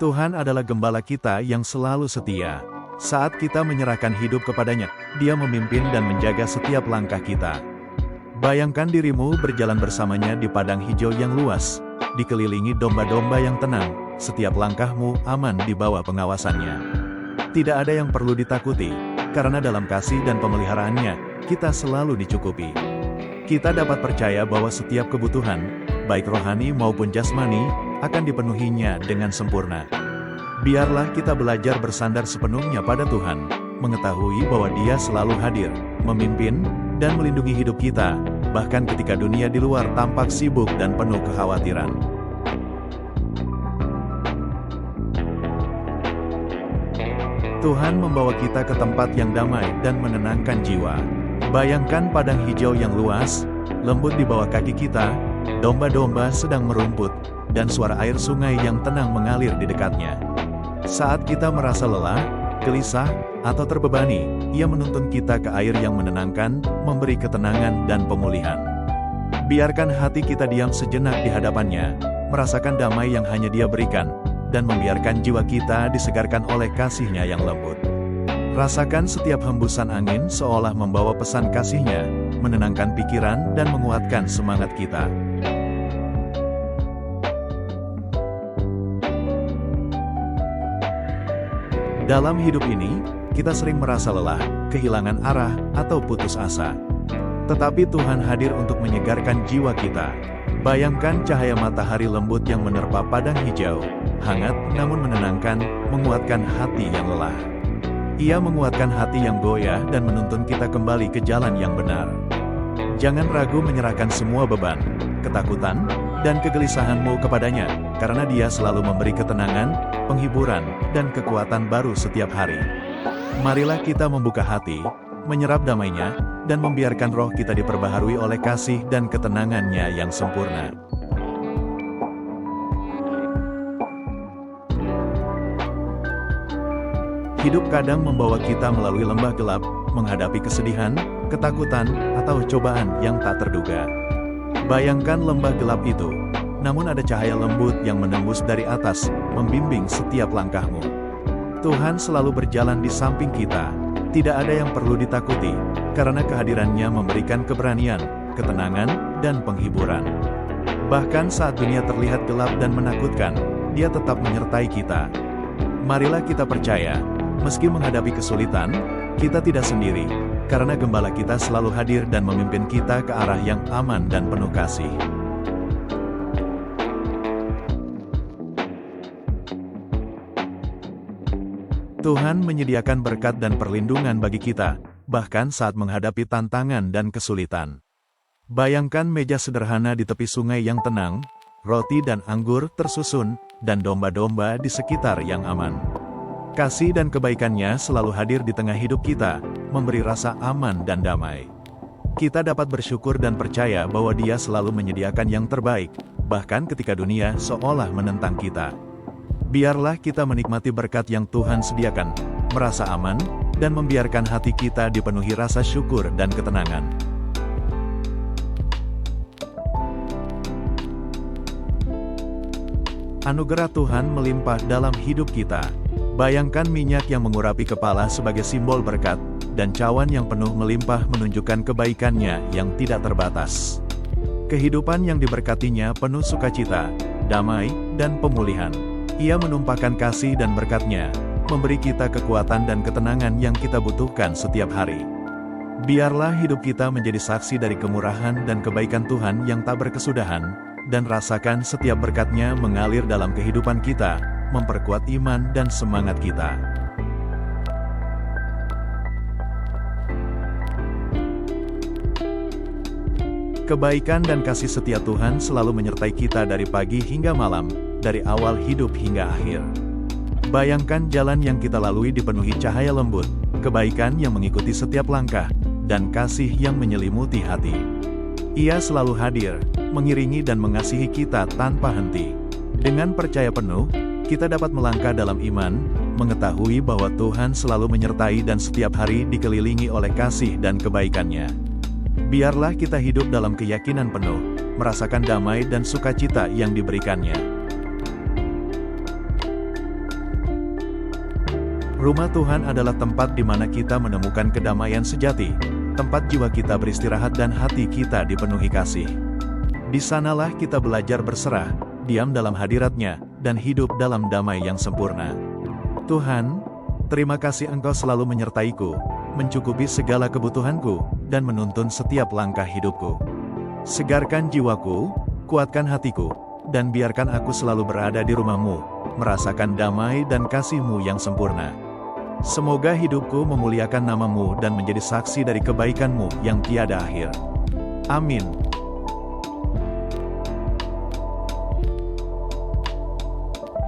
Tuhan adalah gembala kita yang selalu setia. Saat kita menyerahkan hidup kepadanya, Dia memimpin dan menjaga setiap langkah kita. Bayangkan dirimu berjalan bersamanya di padang hijau yang luas, dikelilingi domba-domba yang tenang, setiap langkahmu aman di bawah pengawasannya. Tidak ada yang perlu ditakuti, karena dalam kasih dan pemeliharaannya, kita selalu dicukupi. Kita dapat percaya bahwa setiap kebutuhan, baik rohani maupun jasmani, akan dipenuhinya dengan sempurna. Biarlah kita belajar bersandar sepenuhnya pada Tuhan, mengetahui bahwa Dia selalu hadir, memimpin, dan melindungi hidup kita, bahkan ketika dunia di luar tampak sibuk dan penuh kekhawatiran. Tuhan membawa kita ke tempat yang damai dan menenangkan jiwa. Bayangkan padang hijau yang luas, lembut di bawah kaki kita, domba-domba sedang merumput, dan suara air sungai yang tenang mengalir di dekatnya. Saat kita merasa lelah, gelisah, atau terbebani, Ia menuntun kita ke air yang menenangkan, memberi ketenangan dan pemulihan. Biarkan hati kita diam sejenak di hadapannya, merasakan damai yang hanya Dia berikan, dan membiarkan jiwa kita disegarkan oleh kasih-Nya yang lembut. Rasakan setiap hembusan angin seolah membawa pesan kasih-Nya, menenangkan pikiran dan menguatkan semangat kita. Dalam hidup ini, kita sering merasa lelah, kehilangan arah, atau putus asa. Tetapi Tuhan hadir untuk menyegarkan jiwa kita. Bayangkan cahaya matahari lembut yang menerpa padang hijau, hangat namun menenangkan, menguatkan hati yang lelah. Ia menguatkan hati yang goyah dan menuntun kita kembali ke jalan yang benar. Jangan ragu menyerahkan semua beban, ketakutan, dan kegelisahanmu kepadanya, karena Dia selalu memberi ketenangan, penghiburan, dan kekuatan baru setiap hari. Marilah kita membuka hati, menyerap damai-Nya, dan membiarkan roh kita diperbaharui oleh kasih dan ketenangan-Nya yang sempurna. Hidup kadang membawa kita melalui lembah gelap, menghadapi kesedihan, ketakutan, atau cobaan yang tak terduga. Bayangkan lembah gelap itu, namun ada cahaya lembut yang menembus dari atas, membimbing setiap langkahmu. Tuhan selalu berjalan di samping kita, tidak ada yang perlu ditakuti, karena kehadiran-Nya memberikan keberanian, ketenangan, dan penghiburan. Bahkan saat dunia terlihat gelap dan menakutkan, Dia tetap menyertai kita. Marilah kita percaya, meski menghadapi kesulitan, kita tidak sendiri, karena Gembala kita selalu hadir dan memimpin kita ke arah yang aman dan penuh kasih. Tuhan menyediakan berkat dan perlindungan bagi kita, bahkan saat menghadapi tantangan dan kesulitan. Bayangkan meja sederhana di tepi sungai yang tenang, roti dan anggur tersusun, dan domba-domba di sekitar yang aman. Kasih dan kebaikan-Nya selalu hadir di tengah hidup kita, memberi rasa aman dan damai. Kita dapat bersyukur dan percaya bahwa Dia selalu menyediakan yang terbaik, bahkan ketika dunia seolah menentang kita. Biarlah kita menikmati berkat yang Tuhan sediakan, merasa aman, dan membiarkan hati kita dipenuhi rasa syukur dan ketenangan. Anugerah Tuhan melimpah dalam hidup kita. Bayangkan minyak yang mengurapi kepala sebagai simbol berkat, dan cawan yang penuh melimpah menunjukkan kebaikan-Nya yang tidak terbatas. Kehidupan yang diberkati-Nya penuh sukacita, damai, dan pemulihan. Ia menumpahkan kasih dan berkat-Nya, memberi kita kekuatan dan ketenangan yang kita butuhkan setiap hari. Biarlah hidup kita menjadi saksi dari kemurahan dan kebaikan Tuhan yang tak berkesudahan, dan rasakan setiap berkat-Nya mengalir dalam kehidupan kita, memperkuat iman dan semangat kita. Kebaikan dan kasih setia Tuhan selalu menyertai kita dari pagi hingga malam, dari awal hidup hingga akhir. Bayangkan jalan yang kita lalui dipenuhi cahaya lembut, kebaikan yang mengikuti setiap langkah, dan kasih yang menyelimuti hati. Ia selalu hadir, mengiringi dan mengasihi kita tanpa henti. Dengan percaya penuh, kita dapat melangkah dalam iman, mengetahui bahwa Tuhan selalu menyertai dan setiap hari dikelilingi oleh kasih dan kebaikan-Nya. Biarlah kita hidup dalam keyakinan penuh, merasakan damai dan sukacita yang diberikan-Nya. Rumah Tuhan adalah tempat di mana kita menemukan kedamaian sejati, tempat jiwa kita beristirahat dan hati kita dipenuhi kasih. Di sanalah kita belajar berserah, diam dalam hadirat-Nya, dan hidup dalam damai yang sempurna. Tuhan, terima kasih Engkau selalu menyertaiku, mencukupi segala kebutuhanku, dan menuntun setiap langkah hidupku. Segarkan jiwaku, kuatkan hatiku, dan biarkan aku selalu berada di rumah-Mu, merasakan damai dan kasih-Mu yang sempurna. Semoga hidupku memuliakan nama-Mu dan menjadi saksi dari kebaikan-Mu yang tiada akhir. Amin.